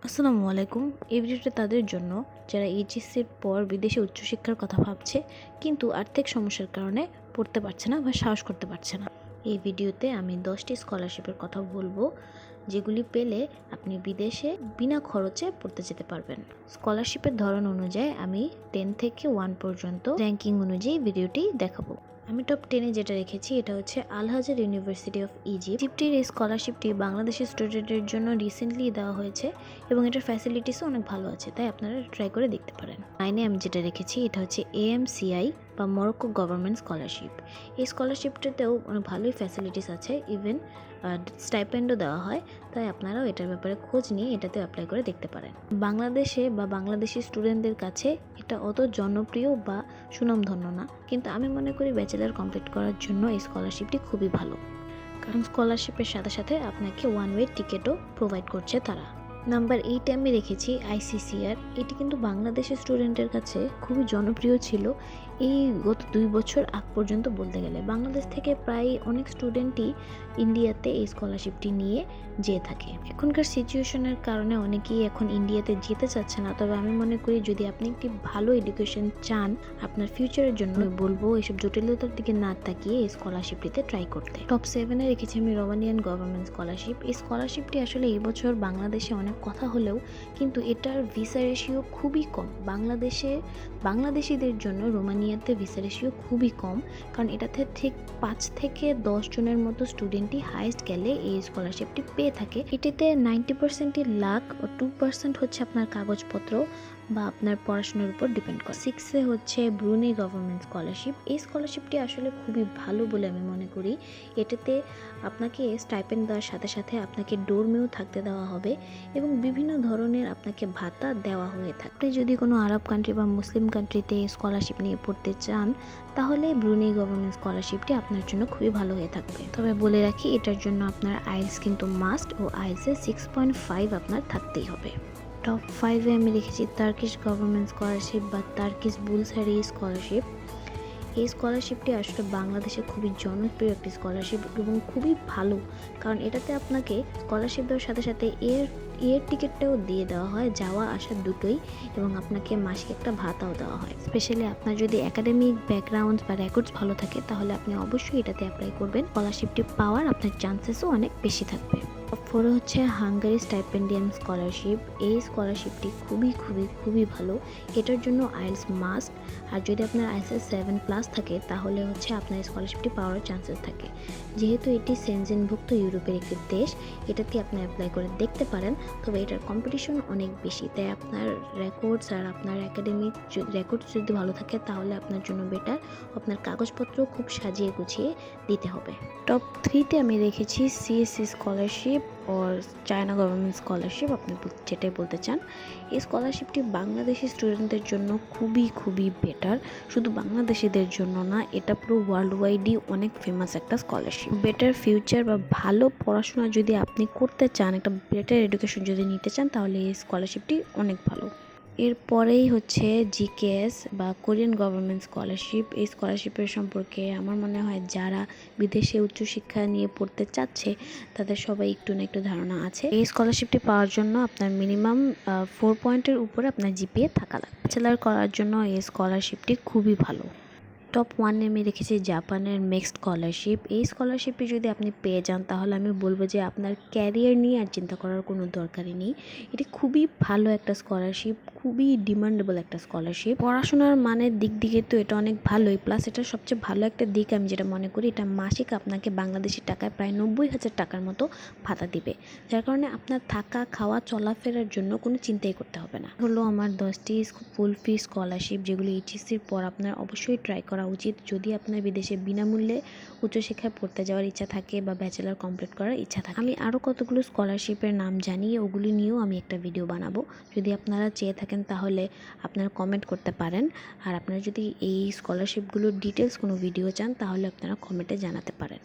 আসসালামু আলাইকুম। এই ভিডিওটা তাদের জন্য যারা এইচএসসির পর বিদেশে উচ্চশিক্ষার কথা ভাবছে কিন্তু আর্থিক সমস্যার কারণে পড়তে পারছে না বা সাহস করতে পারছে না। এই ভিডিওতে আমি 10টি স্কলারশিপের কথা বলবো যেগুলি পেলে আপনি বিদেশে বিনা খরচে পড়তে যেতে পারবেন। স্কলারশিপের ধরন অনুযায়ী আমি 10 থেকে 1 পর্যন্ত র্যাঙ্কিং অনুযায়ী ভিডিওটি দেখাবো। আমি টপ 10-এ যেটা রেখেছি এটা হচ্ছে আল হাজার ইউনিভার্সিটি অফ ইজিপ্টের এই স্কলারশিপটি বাংলাদেশি স্টুডেন্টের জন্য রিসেন্টলি দেওয়া হয়েছে এবং এটার ফ্যাসিলিটিসও অনেক ভালো আছে, তাই আপনারা ট্রাই করে দেখতে পারেন। 9-এ আমি যেটা রেখেছি এটা হচ্ছে এএমসিআই বা মরক্কো গভর্নমেন্ট স্কলারশিপ। এই স্কলারশিপটাতেও অনেক ভালোই ফ্যাসিলিটিস আছে, ইভেন স্টাইপেন্ডও দেওয়া হয়, তাই আপনারাও এটার ব্যাপারে খোঁজ নিয়ে এটাতে অ্যাপ্লাই করে দেখতে পারেন। বাংলাদেশে বা বাংলাদেশি স্টুডেন্টদের কাছে এটা অত জনপ্রিয় বা সুনামধন্য না, কিন্তু আমি মনে করি ব্যাচেলার কমপ্লিট করার জন্য এই স্কলারশিপটি খুবই ভালো, কারণ স্কলারশিপের সাথে সাথে আপনাকে ওয়ান ওয়ে টিকিটও প্রোভাইড করছে তারা। নাম্বার 8-এ আমি রেখেছি আইসিসিআর। এটি কিন্তু বাংলাদেশের স্টুডেন্টের কাছে খুবই জনপ্রিয় ছিল এই গত 2 বছর আগ পর্যন্ত। বলতে গেলে বাংলাদেশ থেকে প্রায় অনেক স্টুডেন্টই ইন্ডিয়াতে এই স্কলারশিপটি নিয়ে যেয়ে থাকে। এখনকার সিচুয়েশনের কারণে অনেকেই এখন ইন্ডিয়াতে যেতে চাচ্ছে না, তবে আমি মনে করি যদি আপনি একটি ভালো এডুকেশন চান আপনার ফিউচারের জন্য, আমি বলবো এসব জটিলতার দিকে না তাকিয়ে এই স্কলারশিপটিতে ট্রাই করতে। টপ 7-এ রেখেছি আমি রোমানিয়ান গভর্নমেন্ট স্কলারশিপ। এই স্কলারশিপটি আসলে এই বছর বাংলাদেশে অনেক কথা হলেও কিন্তু এটার ভিসা রেশিও খুবই কম। বাংলাদেশিদের জন্য রোমানিয়াতে ভিসা রেশিও খুবই কম, কারণ এটাতে ঠিক 5 থেকে 10 জনের মতো স্টুডেন্টই হাইয়েস্ট গেলে এই স্কলারশিপটি পেয়ে থাকে। এটিতে 90%ই লাক ও 2% হচ্ছে আপনার কাগজপত্র বা আপনার পড়াশোনার উপর ডিপেন্ড করে। 6-এ হচ্ছে ব্রুনেই গভর্নমেন্ট স্কলারশিপ। এই স্কলারশিপটি আসলে খুবই ভালো বলে আমি মনে করি। এটাতে আপনাকে স্টাইপেন্ড দেওয়ার সাথে সাথে আপনাকে ডোরমেও থাকতে দেওয়া হবে এবং বিভিন্ন ধরনের আপনাকে ভাতা দেওয়া হয়ে থাকে। আপনি যদি কোনো আরব কান্ট্রি বা মুসলিম কান্ট্রিতে স্কলারশিপ নিয়ে পড়তে চান তাহলে ব্রুনেই গভর্নমেন্ট স্কলারশিপটি আপনার জন্য খুবই ভালো হয়ে থাকবে। তবে বলে রাখি এটার জন্য আপনার আইএলটিএস কিন্তু মাস্ট, ও আইএলটিএসে 6.5 আপনার থাকতেই হবে। টপ 5-এ আমি রেখেছি টার্কিশ গভর্নমেন্ট স্কলারশিপ বা টার্কিশ বুলসারি স্কলারশিপ। এই স্কলারশিপটি আসলে বাংলাদেশে খুবই জনপ্রিয় একটি স্কলারশিপ এবং খুবই ভালো, কারণ এটাতে আপনাকে স্কলারশিপ দেওয়ার সাথে সাথে এর টিকিটটাও দিয়ে দেওয়া হয়, যাওয়া আসা দুটোই, এবং আপনাকে মাসিক একটা ভাতাও দেওয়া হয়। স্পেশালি আপনার যদি একাডেমিক ব্যাকগ্রাউন্ড বা রেকর্ডস ভালো থাকে তাহলে আপনি অবশ্যই এটাতে অ্যাপ্লাই করবেন। স্কলারশিপটি পাওয়ার আপনার চান্সেসও অনেক বেশি থাকবে। টপ 4 হচ্ছে হাঙ্গারি স্টাইপেন্ডিয়াম স্কলারশিপ। এই স্কলারশিপটি খুবই খুবই খুবই ভালো। এটার জন্য আইএলটিএস মাস্ট, আর যদি আপনার আইএলটিএস 7+ থাকে তাহলে হচ্ছে আপনার স্কলারশিপটি পাওয়ার চান্সেস থাকে। যেহেতু এটি সেনজেনভুক্ত ইউরোপের একটি দেশ, এটাতে আপনি অ্যাপ্লাই করে দেখতে পারেন, তবে এটার কম্পিটিশন অনেক বেশি, তাই আপনার রেকর্ডস আর আপনার একাডেমিক রেকর্ডস যদি ভালো থাকে তাহলে আপনার জন্য বেটার। আপনার কাগজপত্র খুব সাজিয়ে গুছিয়ে দিতে হবে। টপ 3-তে আমি রেখেছি সিএসসি স্কলারশিপ ওর চায়না গভর্নমেন্ট স্কলারশিপ, আপনি যেটাই বলতে চান। এই স্কলারশিপটি বাংলাদেশি স্টুডেন্টদের জন্য খুবই খুবই বেটার। শুধু বাংলাদেশিদের জন্য না, এটা পুরো ওয়ার্ল্ড ওয়াইডই অনেক ফেমাস একটা স্কলারশিপ। বেটার ফিউচার বা ভালো পড়াশোনা যদি আপনি করতে চান, একটা বেটার এডুকেশন যদি নিতে চান, তাহলে এই স্কলারশিপটি অনেক ভালো। এরপরেই হচ্ছে জিকেএস বা কোরিয়ান গভর্নমেন্ট স্কলারশিপ। এই স্কলারশিপের সম্পর্কে আমার মনে হয় যারা বিদেশে উচ্চশিক্ষা নিয়ে পড়তে চাচ্ছে তাদের সবাই একটু না একটু ধারণা আছে। এই স্কলারশিপটি পাওয়ার জন্য আপনার মিনিমাম 4 পয়েন্টের উপরে আপনার জিপিএ থাকা লাগবে। ব্যাচেলার করার জন্য এই স্কলারশিপটি খুবই ভালো। টপ 1-এ আমি রেখেছি জাপানের মেক্সড স্কলারশিপ। এই স্কলারশিপটি যদি আপনি পেয়ে যান তাহলে আমি বলবো যে আপনার ক্যারিয়ার নিয়ে আর চিন্তা করার কোনো দরকারই নেই। এটি খুবই ভালো একটা স্কলারশিপ, খুবই ডিমান্ডেবল একটা স্কলারশিপ। পড়াশোনার মানের দিক থেকে তো এটা অনেক ভালোই, প্লাস এটার সবচেয়ে ভালো একটা দিক আমি যেটা মনে করি, এটা মাসিক আপনাকে বাংলাদেশি টাকায় প্রায় 90,000 টাকার মতো ভাতা দিবে, যার কারণে আপনার থাকা খাওয়া চলাফেরার জন্য কোনো চিন্তাই করতে হবে না। হলো আমার 10টি ফুল ফি স্কলারশিপ যেগুলো এইচএসসির পর আপনার অবশ্যই ট্রাই করা উচিত যদি আপনার বিদেশে বিনামূল্যে উচ্চশিক্ষায় পড়তে যাওয়ার ইচ্ছা থাকে বা ব্যাচেলার কমপ্লিট করার ইচ্ছা থাকে। আমি আরও কতগুলো স্কলারশিপের নাম জানি, ওগুলি নিয়েও আমি একটা ভিডিও বানাবো। যদি আপনারা চেয়ে থাকেন তাহলে আপনারা কমেন্ট করতে পারেন, আর আপনারা যদি এই স্কলারশিপগুলোর ডিটেলস কোনো ভিডিও চান তাহলে আপনারা কমেন্টে জানাতে পারেন।